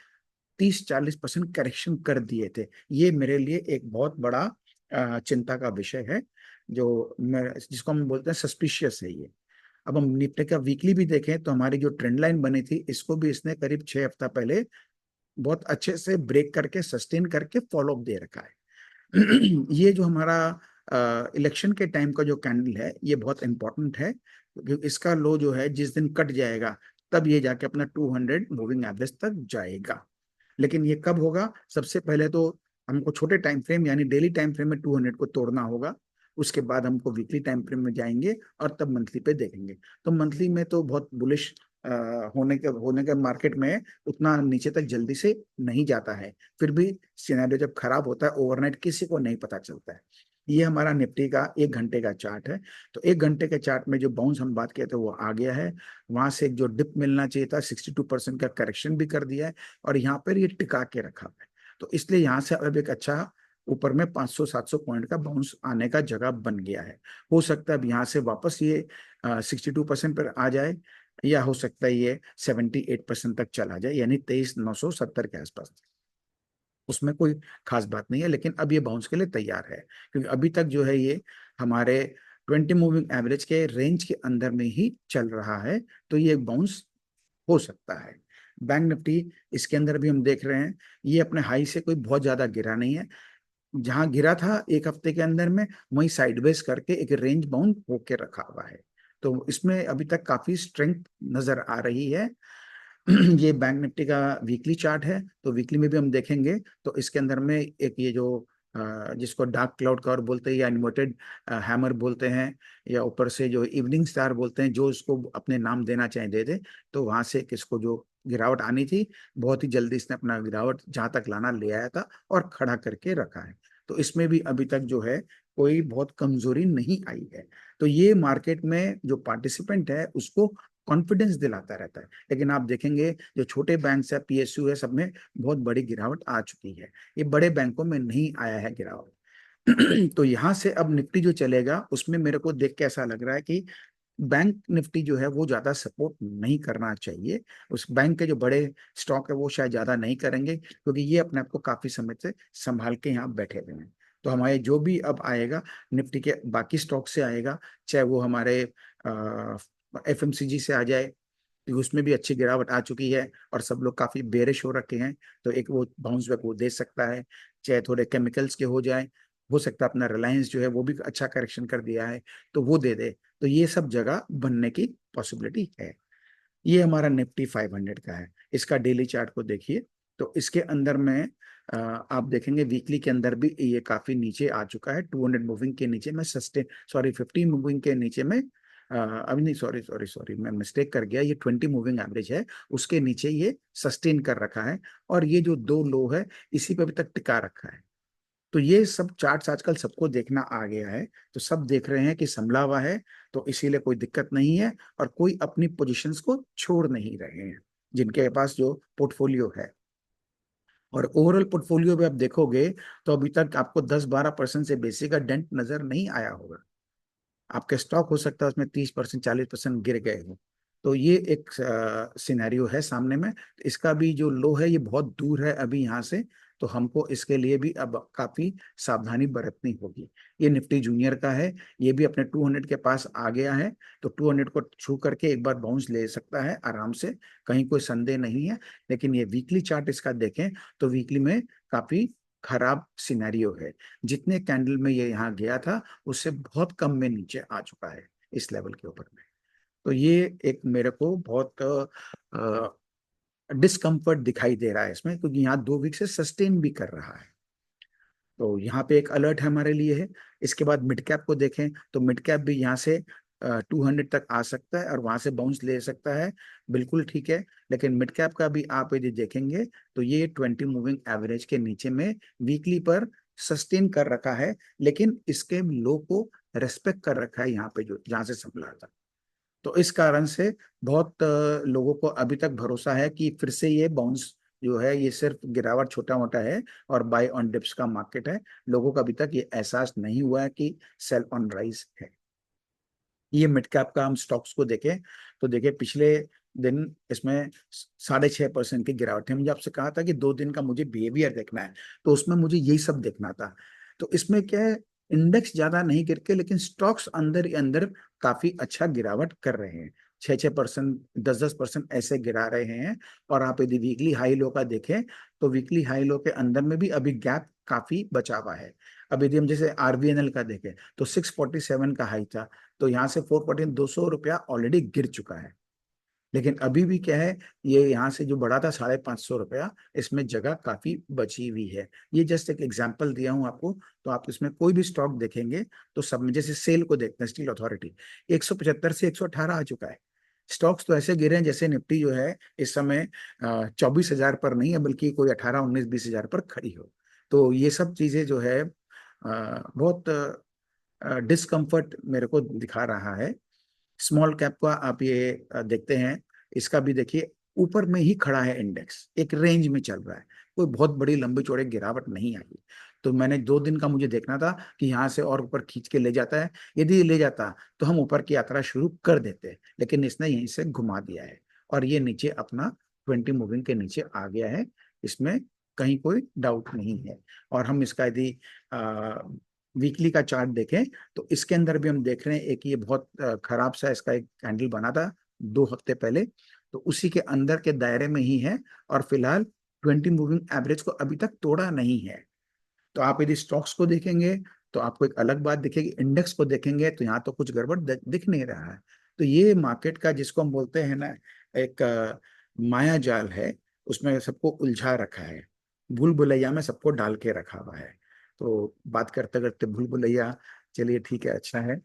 30-40% करेक्शन कर दिए थे। ये मेरे लिए एक बहुत बड़ा चिंता का विषय है। जिसको हम बोलते हैं सस्पिशियस है ये। अब हम निफ्टी का वीकली भी देखें तो हमारी जो ट्रेंड लाइन बनी थी इसको भी इसने करीब 6 हफ्ता पहले बहुत अच्छे से ब्रेक करके सस्टेन करके फॉलो अप दे रखा है। ये जो हमारा इलेक्शन के टाइम का जो कैंडल है ये बहुत इंपॉर्टेंट है, क्योंकि इसका लो जो है जिस दिन कट जाएगा तब ये जाके अपना 200 मूविंग एवरेज तक जाएगा। लेकिन ये कब होगा? सबसे पहले तो हमको छोटे टाइम फ्रेम यानी डेली टाइम फ्रेम में 200 को तोड़ना होगा। उसके बाद हमको वीकली टाइम फ्रेम में जाएंगे और तब मंथली पे देखेंगे। तो मंथली में तो बहुत बुलिश होने के मार्केट में उतना नीचे तक जल्दी से नहीं जाता है। फिर भी सिनेरियो जब खराब होता है ओवरनाइट किसी को नहीं पता चलता है। ये हमारा निफ्टी का 1 घंटे का चार्ट है। तो 1 घंटे के चार्ट में जो बाउंस हम बात किए थे वो आ गया है। वहां से जो डिप मिलना चाहिए था 62% का करेक्शन भी कर दिया है और यहाँ पर ये टिका के रखा है। तो इसलिए यहाँ से अब एक अच्छा ऊपर में 500-700 पॉइंट का बाउंस आने का जगह बन गया है। हो सकता है अब यहाँ से वापस ये 62% पर आ जाए, या हो सकता है ये 78% तक चला जाए, यानी 23,970 के आसपास। उसमें कोई खास बात नहीं है, लेकिन अब ये बाउंस के लिए तैयार है, क्योंकि अभी तक जो है ये हमारे 20 मूविंग एवरेज के रेंज के अंदर में ही चल रहा है। तो ये एक बाउंस हो सकता है। बैंक निफ्टी इसके अंदर भी हम देख रहे हैं ये अपने हाई से कोई बहुत ज्यादा गिरा नहीं है। जहां गिरा था 1 हफ्ते के अंदर में वहीं साइडवेज करके एक रेंज बाउंड होके रखा हुआ है। तो इसमें अभी तक काफी स्ट्रेंथ नजर आ रही है। ये बैंक निफ्टी का वीकली चार्ट है, तो वीकली में भी हम देखेंगे तो इसके अंदर में एक ये जो जिसको डार्क क्लाउड कवर बोलते हैं या इन्वर्टेड हैमर बोलते हैं, या ऊपर से जो इवनिंग स्टार बोलते हैं, जो इसको अपने नाम देना चाहे दे दे। तो वहां से किसको जो गिरावट आनी थी बहुत ही जल्दी इसने अपना गिरावट जहां तक लाना ले आया था और खड़ा करके रखा है। तो इसमें भी अभी तक जो है कोई बहुत कमजोरी नहीं आई है। तो ये मार्केट में जो पार्टिसिपेंट है उसको कॉन्फिडेंस दिलाता रहता है। लेकिन आप देखेंगे जो छोटे बैंक है पीएसयू है सब में बहुत बड़ी गिरावट आ चुकी है। ये बड़े बैंकों में नहीं आया है गिरावट। तो यहाँ से अब निफ्टी जो चलेगा उसमें मेरे को देख के ऐसा लग रहा है कि बैंक निफ्टी जो है वो ज्यादा सपोर्ट नहीं करना चाहिए। उस बैंक के जो बड़े स्टॉक है वो शायद ज्यादा नहीं करेंगे, क्योंकि ये अपने आप को काफी समय से संभाल के यहाँ बैठे हुए हैं। तो हमारे जो भी अब आएगा निफ्टी के बाकी स्टॉक से आएगा, चाहे वो हमारे एफएमसीजी से आ जाए, क्योंकि उसमें भी अच्छी गिरावट आ चुकी है और सब लोग काफी बेरिश हो रखे हैं। तो एक वो बाउंस बैक वो दे सकता है। चाहे थोड़े केमिकल्स के हो जाए, हो सकता है अपना रिलायंस जो है वो भी अच्छा करेक्शन कर दिया है तो वो दे दे। तो ये सब जगह बनने की पॉसिबिलिटी है। ये हमारा निफ्टी 500 का है। इसका डेली चार्ट को देखिए तो इसके अंदर में आप देखेंगे वीकली के अंदर भी ये काफी नीचे आ चुका है। 200 मूविंग के नीचे में सस्टेन, सॉरी 50 मूविंग के नीचे में अभी नहीं, सॉरी सॉरी सॉरी मैं मिस्टेक कर गया, ये 20 मूविंग एवरेज है उसके नीचे ये सस्टेन कर रखा है। और ये जो दो लो है इसी पे अभी तक टिका रखा है। तो ये सब चार्ट्स आजकल सबको देखना आ गया है। तो सब देख रहे हैं कि संभला हुआ है, तो इसीलिए कोई दिक्कत नहीं है और कोई अपनी पोजीशंस को छोड़ नहीं रहे हैं जिनके पास जो पोर्टफोलियो है। और ओवरऑल पोर्टफोलियो में आप देखोगे तो अभी तक आपको 10-12% से बेसी का डेंट नजर नहीं आया होगा। आपके स्टॉक हो सकता है उसमें 30%, 40% गिर गए हो। तो ये एक सिनेरियो है सामने में। तो इसका भी जो लो है ये बहुत दूर है अभी यहाँ से। तो हमको इसके लिए भी अब काफी सावधानी बरतनी होगी। ये निफ्टी जूनियर का है, ये भी अपने 200 के पास आ गया है। तो 200 को छू करके एक बार बाउंस ले सकता है आराम से, कहीं कोई संदेह नहीं है। लेकिन ये वीकली चार्ट इसका देखें तो वीकली में काफी खराब सिनेरियो है। जितने कैंडल में ये यहाँ गया था उससे बहुत कम में नीचे आ चुका है इस लेवल के ऊपर में। तो ये एक मेरे को बहुत डिस्कम्फर्ट दिखाई दे रहा है इसमें, क्योंकि यहाँ 2 वीक से सस्टेन भी कर रहा है। तो यहाँ पे एक अलर्ट है हमारे लिए है। इसके बाद मिड कैप को देखें तो मिड कैप भी यहाँ से 200 तक आ सकता है और वहां से बाउंस ले सकता है, बिल्कुल ठीक है। लेकिन मिड कैप का भी आप यदि देखेंगे तो ये 20 मूविंग एवरेज के नीचे में वीकली पर सस्टेन कर रखा है, लेकिन इसके लो को रेस्पेक्ट कर रखा है यहाँ पे जो जहां से संभला था। तो इस कारण से बहुत लोगों को अभी तक भरोसा है कि फिर से ये बाउंस जो है ये सिर्फ गिरावट छोटा मोटा है और बाय ऑन डिप्स का मार्केट है। लोगों को अभी तक ये एहसास नहीं हुआ है कि सेल ऑन राइज है। ये मिड कैप का हम स्टॉक्स को देखें तो देखिए पिछले दिन इसमें 6.5% की गिरावट है। मुझे आपसे कहा था कि 2 दिन का मुझे बिहेवियर देखना है, तो उसमें मुझे यही सब देखना था। तो इसमें क्या है, इंडेक्स ज्यादा नहीं गिर के, लेकिन स्टॉक्स अंदर ही अंदर काफी अच्छा गिरावट कर रहे हैं। 6-6%, 10-10% ऐसे गिरा रहे हैं। और आप यदि वीकली हाई लो का देखें तो वीकली हाई लो के अंदर में भी अभी गैप काफी बचा हुआ है। अब यदि हम जैसे आरबीएनएल का देखें तो 647 का हाई था, तो यहाँ से 414, ₹200 ऑलरेडी गिर चुका है। लेकिन अभी भी क्या है, ये यहाँ से जो बढ़ा था ₹550, इसमें जगह काफी बची हुई है। ये जस्ट एक एग्जांपल दिया हूँ आपको। तो आप इसमें कोई भी स्टॉक देखेंगे तो सब में, जैसे सेल को देखते हैं, स्टील अथॉरिटी 175 से 118 आ चुका है। स्टॉक्स तो ऐसे गिरे हैं जैसे निफ्टी जो है इस समय 24,000 पर नहीं है, बल्कि कोई 18, 19, 20,000 पर खड़ी हो। तो ये सब चीजें जो है बहुत डिस्कम्फर्ट मेरे को दिखा रहा है। स्मॉल कैप का आप ये देखते हैं, इसका भी देखिए ऊपर में ही खड़ा है, इंडेक्स एक रेंज में चल रहा है, कोई बहुत बड़ी लंबी चौड़ी गिरावट नहीं आई। तो मैंने 2 दिन का मुझे देखना था कि यहाँ से और ऊपर खींच के ले जाता है। यदि ये ले जाता तो हम ऊपर की यात्रा शुरू कर देते, लेकिन इसने यहीं से घुमा दिया है और ये नीचे अपना 20 मूविंग के नीचे आ गया है। इसमें कहीं कोई डाउट नहीं है। और हम इसका यदि वीकली का चार्ट देखें तो इसके अंदर भी हम देख रहे हैं, एक ये बहुत खराब सा इसका एक कैंडल बना था 2 हफ्ते पहले, तो उसी के अंदर के दायरे में ही है। और फिलहाल 20 मूविंग एवरेज को अभी तक तोड़ा नहीं है। तो आप यदि स्टॉक्स को देखेंगे तो आपको एक अलग बात दिखेगी, इंडेक्स को देखेंगे तो यहाँ तो कुछ गड़बड़ दिख नहीं रहा है। तो ये मार्केट का जिसको हम बोलते हैं ना, एक माया जाल है, उसमें सबको उलझा रखा है, भूल भुलैया में सबको डाल के रखा हुआ है। तो बात करते करते भूल भुलैया, चलिए ठीक है, अच्छा है।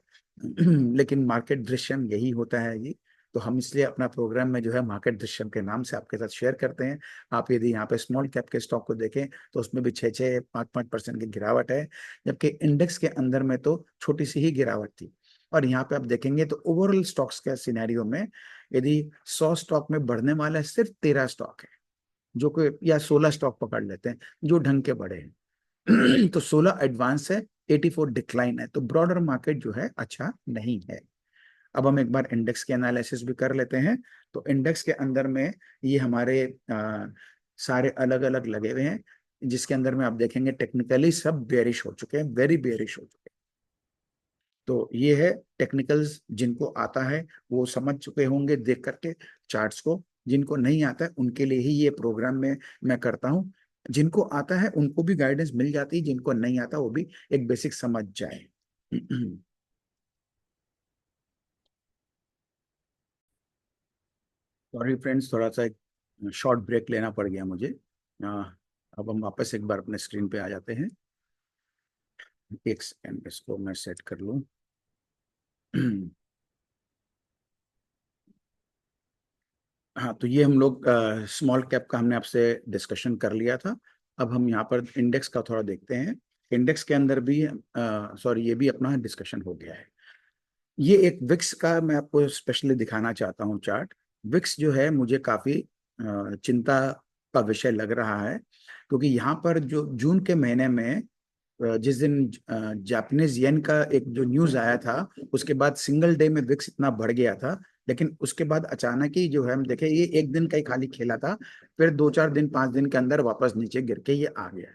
लेकिन मार्केट दृश्यम यही होता है जी। तो हम इसलिए अपना प्रोग्राम में जो है मार्केट दृश्यम के नाम से आपके साथ शेयर करते हैं। आप यदि यहाँ पे स्मॉल कैप के स्टॉक को देखें तो उसमें भी 6-5% की गिरावट है, जबकि इंडेक्स के अंदर में तो छोटी सी ही गिरावट थी। और यहाँ पे आप देखेंगे तो ओवरऑल स्टॉक्स के सिनेरियो में यदि 100 स्टॉक में बढ़ने वाला है सिर्फ 13 स्टॉक है, जो कोई, या 16 स्टॉक पकड़ लेते हैं जो ढंग के बढ़े हैं। तो 16 एडवांस है, 84 डिक्लाइन है। तो ब्रॉडर मार्केट जो है अच्छा नहीं है। अब हम एक बार इंडेक्स के एनालिसिस भी कर लेते हैं। तो इंडेक्स के अंदर में ये हमारे सारे अलग अलग लगे हुए हैं, जिसके अंदर में आप देखेंगे टेक्निकली सब बेरिश हो चुके हैं, वेरी बेरिश हो चुके हैं। तो ये है टेक्निकल्स, जिनको आता है वो समझ चुके होंगे देख करके चार्ट्स को। जिनको नहीं आता है उनके लिए ही ये प्रोग्राम में मैं करता हूँ। जिनको आता है उनको भी गाइडेंस मिल जाती है, जिनको नहीं आता वो भी एक बेसिक समझ जाए। सॉरी फ्रेंड्स, थोड़ा सा एक शॉर्ट ब्रेक लेना पड़ गया मुझे। अ, अब हम वापस एक बार अपने स्क्रीन पे आ जाते हैं। एक सेकेंड, इसको मैं सेट कर लूँ। हाँ, तो ये हम लोग स्मॉल कैप का हमने आपसे डिस्कशन कर लिया था। अब हम यहाँ पर इंडेक्स का थोड़ा देखते हैं। इंडेक्स के अंदर भी सॉरी, ये भी अपना डिस्कशन हो गया है। ये एक विक्स का मैं आपको स्पेशली दिखाना चाहता हूँ चार्ट। विक्स जो है मुझे काफी चिंता का विषय लग रहा है, क्योंकि यहाँ पर जो जून के महीने में जिस दिन जापानीज येन का एक जो न्यूज आया था, उसके बाद सिंगल डे में विक्स इतना बढ़ गया था। लेकिन उसके बाद अचानक ही जो है हम देखे, ये एक दिन का ही खाली खेला था, फिर 2-4 दिन 5 दिन के अंदर वापस नीचे गिर के ये आ गया।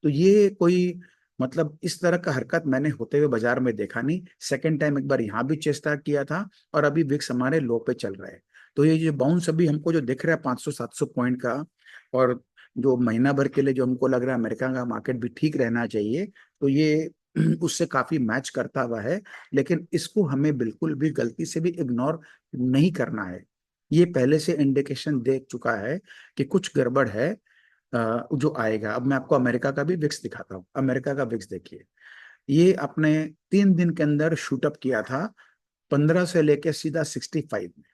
तो ये कोई, मतलब इस तरह का हरकत मैंने होते हुए बाजार में देखा नहीं। सेकेंड टाइम एक बार यहाँ भी चेष्टा किया था, और अभी विक्स हमारे लो पे चल रहा है। तो ये जो बाउंस अभी हमको जो दिख रहा है 500-700 पॉइंट का, और जो महीना भर के लिए जो हमको लग रहा है अमेरिका का मार्केट भी ठीक रहना चाहिए, तो ये उससे काफी मैच करता हुआ है। लेकिन इसको हमें बिल्कुल भी गलती से भी इग्नोर नहीं करना है। ये पहले से इंडिकेशन दे चुका है कि कुछ गड़बड़ है जो आएगा। अब मैं आपको अमेरिका का भी विक्स दिखाता हूँ। अमेरिका का विक्स देखिए, ये अपने 3 दिन के अंदर शूटअप किया था, 15 से लेके सीधा 65 में,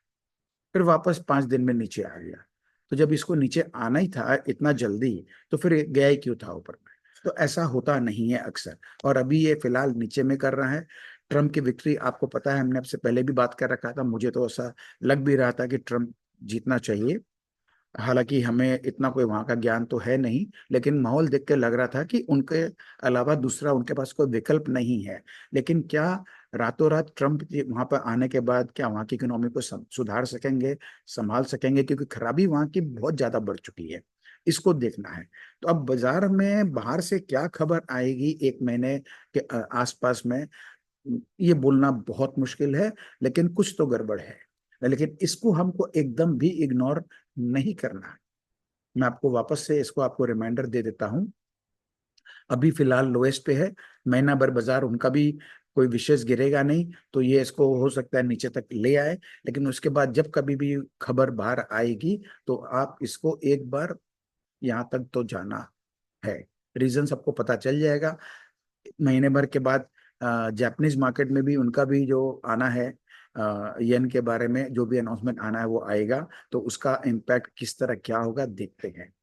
फिर वापस 5 दिन में नीचे आ गया। तो जब इसको नीचे आना ही था इतना जल्दी, तो फिर गया ही क्यों था ऊपर में? तो ऐसा होता नहीं है अक्सर। और अभी ये फिलहाल नीचे में कर रहा है। ट्रम्प की विक्ट्री आपको पता है, हमने आपसे पहले भी बात कर रखा था, मुझे तो ऐसा लग भी रहा था कि ट्रम्प जीतना चाहिए। हालांकि हमें इतना कोई वहां का ज्ञान तो है नहीं, लेकिन माहौल देख के लग रहा था कि उनके अलावा दूसरा उनके पास कोई विकल्प नहीं है। लेकिन क्या रातों रात ट्रम्प वहां पर आने के बाद क्या वहां की इकोनॉमी को सुधार सकेंगे, संभाल सकेंगे? क्योंकि खराबी वहां की बहुत ज्यादा बढ़ चुकी है। इसको देखना है। तो अब बाजार में बाहर से क्या खबर आएगी एक महीने के आसपास में, ये बोलना बहुत मुश्किल है, लेकिन कुछ तो गड़बड़ है। लेकिन इसको हमको एकदम भी इग्नोर नहीं करना है। मैं आपको वापस से इसको आपको रिमाइंडर दे देता हूं। अभी फिलहाल लोएस्ट पे है, महीना भर बाजार उनका भी कोई विशेष गिरेगा नहीं, तो ये इसको हो सकता है नीचे तक ले आए। लेकिन उसके बाद जब कभी भी खबर बाहर आएगी तो आप इसको एक बार यहाँ तक तो जाना है। रीजन सबको पता चल जाएगा। महीने भर के बाद जापानीज मार्केट में भी उनका भी जो आना है, येन के बारे में जो भी अनाउंसमेंट आना है वो आएगा, तो उसका इम्पैक्ट किस तरह क्या होगा देखते हैं।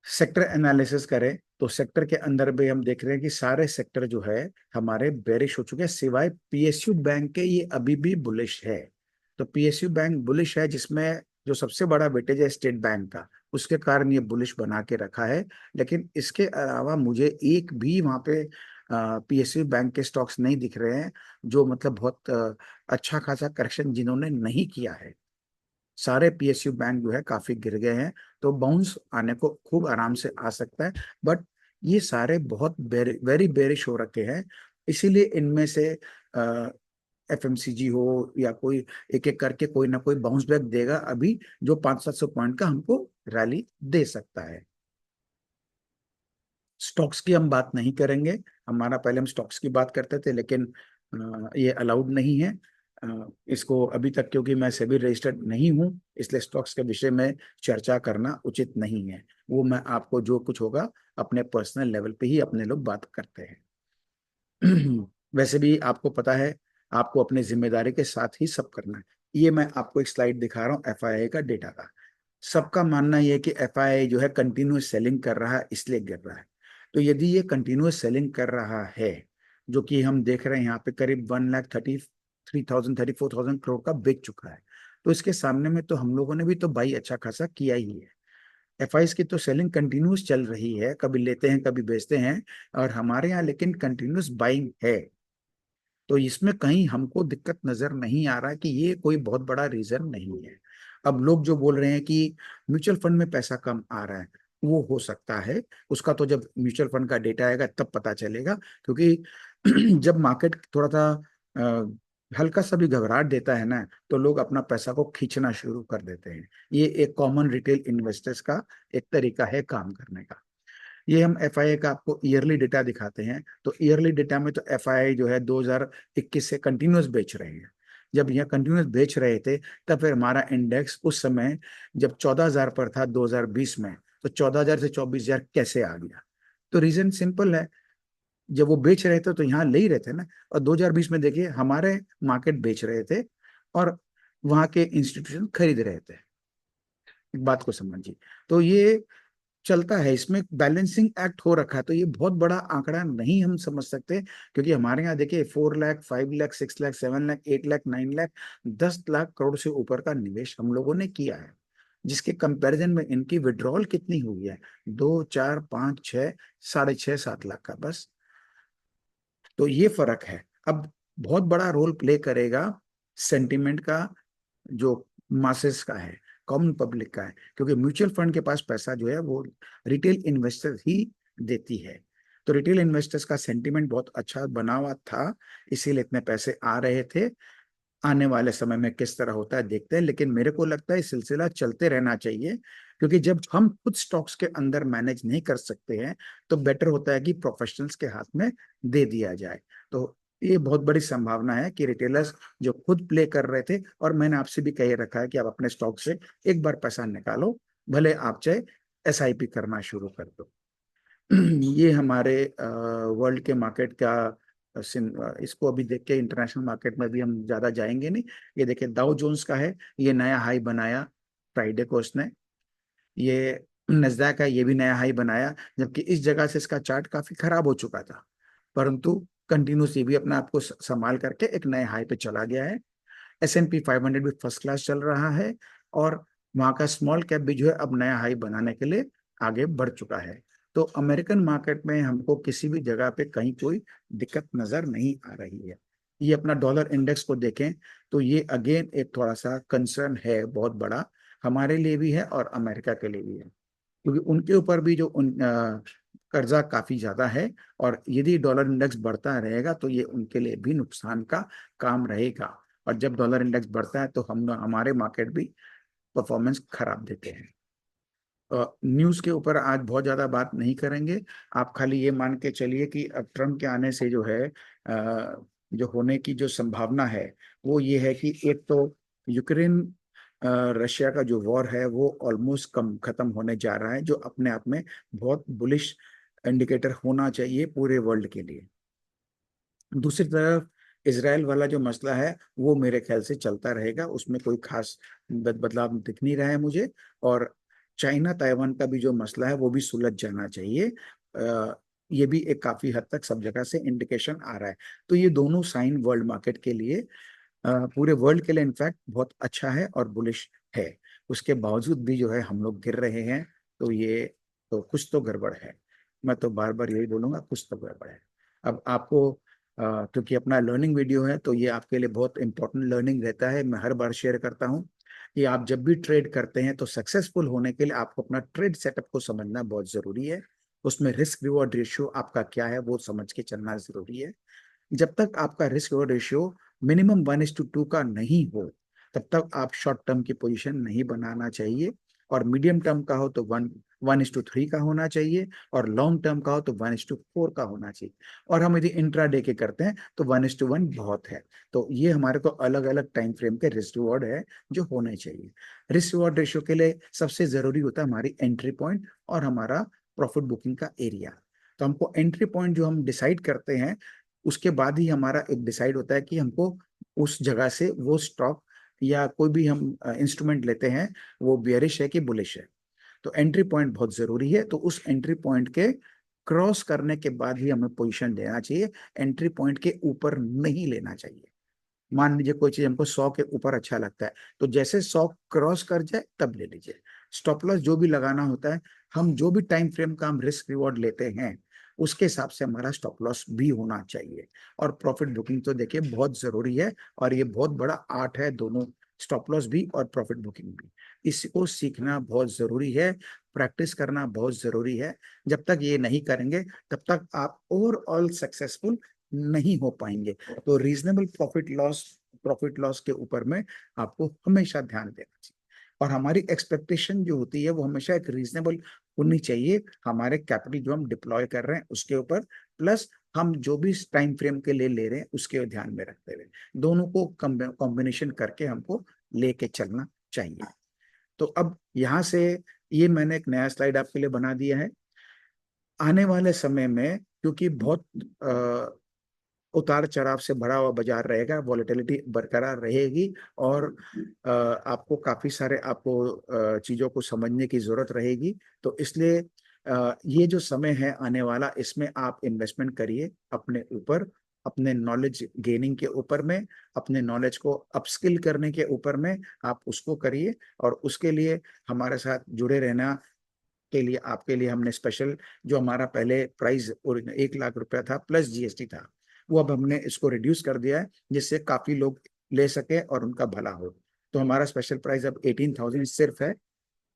सेक्टर एनालिसिस करें तो सेक्टर के अंदर भी हम देख रहे हैं कि सारे सेक्टर जो है हमारे बेरिश हो चुके हैं, सिवाय पीएसयू बैंक के, ये अभी भी बुलिश है। तो पीएसयू बैंक बुलिश है, जिसमें जो सबसे बड़ा वेटेज है स्टेट बैंक का, उसके कारण ये बुलिश बना के रखा है। लेकिन इसके अलावा मुझे एक भी वहां पे पीएसयू बैंक के स्टॉक्स नहीं दिख रहे हैं जो मतलब बहुत अच्छा खासा करेक्शन जिन्होंने नहीं किया है। सारे पीएसयू बैंक जो है काफी गिर गए हैं, तो बाउंस आने को खूब आराम से आ सकता है। बट ये सारे बहुत वेरी बेरिश हो रखे हैं, इसीलिए इनमें से एफएमसीजी हो या कोई एक एक करके कोई ना कोई बाउंस बैक देगा अभी, जो 500-700 पॉइंट का हमको रैली दे सकता है। स्टॉक्स की हम बात नहीं करेंगे, हमारा पहले हम स्टॉक्स की बात करते थे, लेकिन ये अलाउड नहीं है इसको अभी तक, क्योंकि मैं सेबी रजिस्टर्ड नहीं हूं, इसलिए स्टॉक्स के विषय में चर्चा करना उचित नहीं है। वो मैं आपको जो कुछ होगा अपने पर्सनल लेवल पे ही अपने लोग बात करते हैं। वैसे भी आपको पता है, आपको अपनी जिम्मेदारी के साथ ही सब करना है। ये मैं आपको एक स्लाइड दिखा रहा हूँ एफआईआई का डेटा का। सबका मानना यह है कि एफआईआई जो है कंटिन्यूस सेलिंग कर रहा है, इसलिए गिर रहा है। तो यदि ये कंटिन्यूस सेलिंग कर रहा है, जो कि हम देख रहे हैं यहाँ पे करीब 1,33,000 34,000 करोड़ का बेच चुका है, तो इसके सामने में तो हम लोगों ने भी तो बाई अच्छा खासा किया ही है। एफआईस की तो सेलिंग कंटिन्यूस चल रही है, कभी लेते हैं कभी बेचते हैं, और हमारे यहाँ लेकिन कंटिन्यूस बाइंग है। तो इसमें कहीं हमको दिक्कत नजर नहीं आ रहा कि ये कोई बहुत बड़ा रीजन नहीं है। अब लोग जो बोल रहे हैं कि म्यूचुअल फंड में पैसा कम आ रहा है, वो हो सकता है, उसका तो जब म्यूचुअल फंड का डेटा आएगा तब पता चलेगा। क्योंकि जब मार्केट थोड़ा सा हल्का सा भी घबराहट देता है ना, तो लोग अपना पैसा को खींचना शुरू कर देते हैं। ये एक कॉमन रिटेल इन्वेस्टर्स का एक तरीका है काम करने का। ये हम एफआईआई का आपको ईयरली डेटा दिखाते हैं, तो ईयरली डेटा में तो एफआईआई जो है 2021 से कंटिन्यूस बेच रहे हैं। जब यह कंटिन्यूस बेच रहे थे तब फिर हमारा इंडेक्स उस समय जब 14,000 पर था 2020 में, तो 14,000 से 24,000 कैसे आ गया? तो रीजन सिंपल है, जब वो बेच रहे थे तो यहाँ ले ही रहे थे ना। और 2020 में देखिए हमारे मार्केट बेच रहे थे और वहां के इंस्टीट्यूशन खरीद रहे थे। एक बात को समझिए, तो ये चलता है, इसमें बैलेंसिंग एक्ट हो रखा है, तो ये बहुत बड़ा आंकड़ा नहीं हम समझ सकते। क्योंकि हमारे यहाँ देखिए 4 लाख 5 लाख 6 लाख 7 लाख 8 लाख 9 लाख 10 लाख करोड़ से ऊपर का निवेश हम लोगों ने किया है, जिसके कंपैरिजन में इनकी विड्रॉल कितनी हुई है, 2 4 5 6 6.5 7 लाख का बस। तो ये फर्क है। अब बहुत बड़ा रोल प्ले करेगा सेंटिमेंट का, जो मासेस का है, कॉमन पब्लिक का है, क्योंकि म्यूचुअल फंड के पास पैसा जो है वो रिटेल इन्वेस्टर ही देती है। तो रिटेल इन्वेस्टर्स का सेंटिमेंट बहुत अच्छा बना हुआ था, इसीलिए इतने पैसे आ रहे थे। आने वाले समय में किस तरह होता है देखते हैं, लेकिन मेरे को लगता है सिलसिला चलते रहना चाहिए। क्योंकि जब हम खुद स्टॉक्स के अंदर मैनेज नहीं कर सकते हैं, तो बेटर होता है कि प्रोफेशनल्स के हाथ में दे दिया जाए। तो ये बहुत बड़ी संभावना है कि रिटेलर्स जो खुद प्ले कर रहे थे, और मैंने आपसे भी कह रखा है कि आप अपने स्टॉक से एक बार पैसा निकालो, भले आप चाहे एसआईपी करना शुरू कर दो। ये हमारे वर्ल्ड के मार्केट का इसको अभी देख के इंटरनेशनल मार्केट में भी हम ज्यादा जाएंगे नहीं। ये देखिए डाउ जोन्स का है, ये नया हाई बनाया फ्राइडे को उसने। ये नस्डैक है, ये भी नया हाई बनाया, जबकि इस जगह से इसका चार्ट काफी खराब हो चुका था, परंतु कंटिन्यूस ये भी अपने आप को संभाल करके एक नए हाई पे चला गया है। S&P 500 भी फर्स्ट क्लास चल रहा है, और वहां का स्मॉल कैप भी जो है अब नया हाई बनाने के लिए आगे बढ़ चुका है। तो अमेरिकन मार्केट में हमको किसी भी जगह पे कहीं कोई दिक्कत नजर नहीं आ रही है। ये अपना डॉलर इंडेक्स को देखें तो ये अगेन एक थोड़ा सा कंसर्न है, बहुत बड़ा हमारे लिए भी है और अमेरिका के लिए भी है। क्योंकि उनके ऊपर भी जो कर्जा काफी ज्यादा है, और यदि डॉलर इंडेक्स बढ़ता रहेगा तो ये उनके लिए भी नुकसान का काम रहेगा। और जब डॉलर इंडेक्स बढ़ता है तो हम हमारे मार्केट भी परफॉर्मेंस खराब देते हैं। न्यूज़ के ऊपर आज बहुत ज़्यादा बात नहीं करेंगे। आप खाली ये मान के चलिए कि अब ट्रम्प के आने से जो है जो होने की जो संभावना है वो ये है कि एक तो यूक्रेन रशिया का जो वॉर है वो ऑलमोस्ट कम खत्म होने जा रहा है, जो अपने आप में बहुत बुलिश इंडिकेटर होना चाहिए पूरे वर्ल्ड के लिए। दूसरी तरफ इसराइल वाला जो मसला है वो मेरे ख्याल से चलता रहेगा, उसमें कोई खास बदलाव दिख नहीं रहा है मुझे। और चाइना ताइवान का भी जो मसला है वो भी सुलझ जाना चाहिए। ये भी एक काफी हद तक सब जगह से इंडिकेशन आ रहा है। तो ये दोनों साइन वर्ल्ड मार्केट के लिए, पूरे वर्ल्ड के लिए इनफैक्ट बहुत अच्छा है और बुलिश है। उसके बावजूद भी जो है हम लोग गिर रहे हैं, तो ये तो कुछ तो गड़बड़ है। मैं तो बार बार यही बोलूंगा, कुछ तो गड़बड़ है। अब आपको क्योंकि अपना लर्निंग वीडियो है तो ये आपके लिए बहुत इंपॉर्टेंट लर्निंग रहता है। मैं हर बार शेयर करता हूँ कि आप जब भी ट्रेड करते हैं तो सक्सेसफुल होने के लिए आपको अपना ट्रेड सेटअप को समझना बहुत जरूरी है। उसमें रिस्क रिवॉर्ड रेशियो आपका क्या है वो समझ के चलना जरूरी है। जब तक आपका रिस्क रिवॉर्ड रेशियो मिनिमम 1:2 का नहीं हो तब तक आप शॉर्ट टर्म की पोजीशन नहीं बनाना चाहिए। और मीडियम टर्म का हो तो 1:3 का होना चाहिए, और लॉन्ग टर्म का हो तो 1:4 का होना चाहिए। और हम यदि इंट्राडे के करते हैं तो 1:1 बहुत है। तो ये हमारे को अलग अलग टाइम फ्रेम के रिस्क रिवॉर्ड है जो होने चाहिए। रिस्क रिवॉर्ड रेशियो के लिए सबसे जरूरी होता है हमारी एंट्री पॉइंट और हमारा प्रॉफिट बुकिंग का एरिया। तो हमको एंट्री पॉइंट जो हम डिसाइड करते हैं उसके बाद ही हमारा एक डिसाइड होता है कि हमको उस जगह से वो स्टॉक या कोई भी हम इंस्ट्रूमेंट लेते हैं वो बियरिश है कि बुलिश है। तो एंट्री पॉइंट बहुत जरूरी है। तो उस एंट्री पॉइंट के क्रॉस करने के बाद ही हमें पोजीशन लेना चाहिए। एंट्री पॉइंट के ऊपर नहीं लेना चाहिए। मान लीजिए कोई चीज हमको 100 के ऊपर अच्छा लगता है तो जैसे 100 क्रॉस कर जाए तब ले लीजिए। स्टॉप लॉस जो भी लगाना होता है, हम जो भी टाइम फ्रेम का हम रिस्क रिवॉर्ड लेते हैं उसके हिसाब से हमारा स्टॉप लॉस भी होना चाहिए। और प्रॉफिट बुकिंग तो देखिए बहुत जरूरी है, और ये बहुत बड़ा आर्ट है दोनों, स्टॉप लॉस भी और प्रॉफिट बुकिंग भी। इसको सीखना बहुत जरूरी है, प्रैक्टिस करना बहुत जरूरी है। जब तक ये नहीं करेंगे तब तक आप ओवरऑल सक्सेसफुल नहीं हो पाएंगे। तो रीजनेबल प्रॉफिट लॉस के ऊपर में आपको हमेशा ध्यान देना चाहिए। और हमारी एक्सपेक्टेशन जो होती है वो हमेशा एक रीजनेबल होनी चाहिए, हमारे कैपिटल जो हम डिप्लॉय कर रहे हैं उसके ऊपर, प्लस हम जो भी टाइम फ्रेम के लिए ले रहे हैं उसके ध्यान में रखते हुए दोनों को कॉम्बिनेशन करके हमको लेके चलना चाहिए। तो अब यहाँ से ये मैंने एक नया स्लाइड आपके लिए बना दिया है। आने वाले समय में क्योंकि बहुत उतार चढ़ाव से भरा हुआ बाजार रहेगा, वॉलेटिलिटी बरकरार रहेगी, और आपको काफी सारे चीजों को समझने की जरूरत रहेगी। तो इसलिए ये जो समय है आने वाला इसमें आप इन्वेस्टमेंट करिए अपने ऊपर, अपने नॉलेज गेनिंग के ऊपर में, अपने नॉलेज को अपस्किल करने के ऊपर में आप उसको करिए। और उसके लिए हमारे साथ जुड़े रहना के लिए आपके लिए हमने स्पेशल, जो हमारा पहले प्राइस 1 लाख रुपया था प्लस जीएसटी था, वो अब हमने इसको रिड्यूस कर दिया है जिससे काफी लोग ले सके और उनका भला हो। तो हमारा स्पेशल प्राइस अब 18,000 सिर्फ है,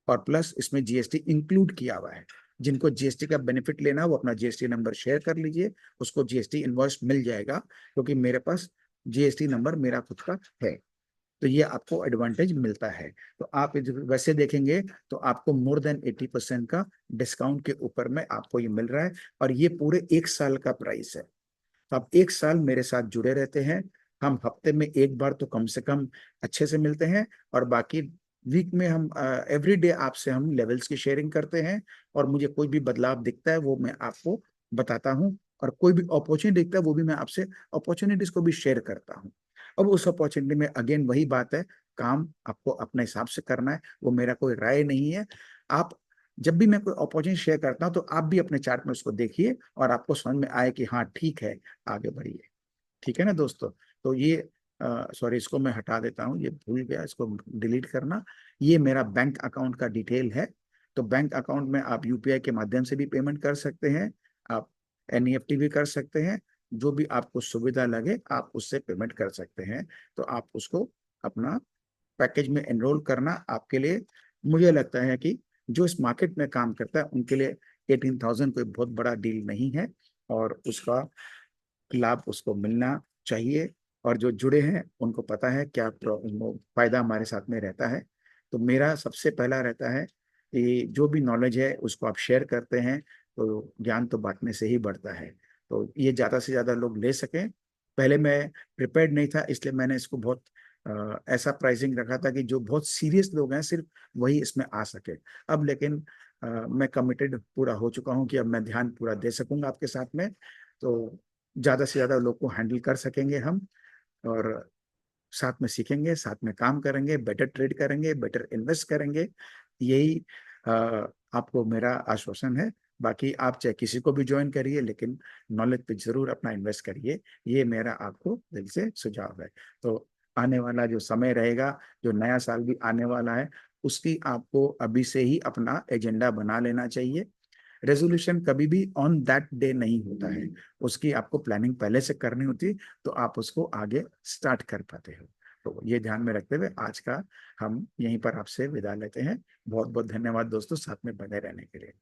और प्लस इसमें जीएसटी इंक्लूड किया हुआ है। जिनको जीएसटी का बेनिफिट लेना वो अपना जीएसटी नंबर शेयर कर लीजिए, उसको जीएसटी इनवॉइस मिल जाएगा, क्योंकि मेरे पास जीएसटी नंबर मेरा खुद का है। तो ये आपको एडवांटेज मिलता है। तो आप वैसे देखेंगे तो आपको मोर देन 80% का डिस्काउंट के ऊपर में आपको ये मिल रहा है, और ये पूरे 1 साल का प्राइस है। तो आप 1 साल मेरे साथ जुड़े रहते हैं। हम हफ्ते में एक बार तो कम से कम अच्छे से मिलते हैं, और बाकी वीक में हम एवरी डे आपसे हम लेवल्स की शेयरिंग करते हैं। और मुझे कोई भी बदलाव दिखता है वो मैं आपको बताता हूँ, और कोई भी अपॉर्चुनिटी दिखता है वो भी मैं आपसे अपॉर्चुनिटीज को भी शेयर करता हूँ। अब उस अपॉर्चुनिटी में अगेन वही बात है, काम आपको अपने हिसाब से करना है, वो मेरा कोई राय नहीं है। आप जब भी मैं कोई अपॉर्चुनिटी शेयर करता हूँ तो आप भी अपने चार्ट में उसको देखिए और आपको समझ में आए कि हाँ ठीक है, आगे बढ़िए। ठीक है ना दोस्तों। तो ये सॉरी, इसको मैं हटा देता हूँ, ये भूल गया, इसको डिलीट करना। ये मेरा बैंक अकाउंट का डिटेल है। तो बैंक अकाउंट में आप यूपीआई के माध्यम से भी पेमेंट कर सकते हैं, आप एनईएफटी भी कर सकते हैं, जो भी आपको सुविधा लगे आप उससे पेमेंट कर सकते हैं। तो आप उसको अपना पैकेज में एनरोल करना आपके लिए, मुझे लगता है कि जो इस मार्केट में काम करता है उनके लिए 18,000 कोई बहुत बड़ा डील नहीं है, और उसका लाभ उसको मिलना चाहिए। और जो जुड़े हैं उनको पता है क्या फायदा हमारे साथ में रहता है। तो मेरा सबसे पहला रहता है कि जो भी नॉलेज है उसको आप शेयर करते हैं तो ज्ञान तो बांटने से ही बढ़ता है। तो ये ज़्यादा से ज़्यादा लोग ले सकें। पहले मैं प्रिपेयर्ड नहीं था, इसलिए मैंने इसको बहुत ऐसा प्राइसिंग रखा था कि जो बहुत सीरियस लोग हैं सिर्फ वही इसमें आ सके। अब लेकिन मैं कमिटेड पूरा हो चुका हूँ कि अब मैं ध्यान पूरा दे सकूंगा आपके साथ में। तो ज्यादा से ज्यादा लोग को हैंडल कर सकेंगे हम, और साथ में सीखेंगे, साथ में काम करेंगे, बेटर ट्रेड करेंगे, बेटर इन्वेस्ट करेंगे। यही अ, आपको मेरा आश्वासन है। बाकी आप चाहे किसी को भी ज्वाइन करिए, लेकिन नॉलेज पे जरूर अपना इन्वेस्ट करिए, ये मेरा आपको दिल से सुझाव है। तो आने वाला जो समय रहेगा, जो नया साल भी आने वाला है, उसकी आपको अभी से ही अपना एजेंडा बना लेना चाहिए। रेजोल्यूशन कभी भी ऑन दैट डे नहीं होता है, उसकी आपको प्लानिंग पहले से करनी होती है, तो आप उसको आगे स्टार्ट कर पाते हो। तो ये ध्यान में रखते हुए आज का हम यहीं पर आपसे विदा लेते हैं। बहुत बहुत धन्यवाद दोस्तों, साथ में बने रहने के लिए।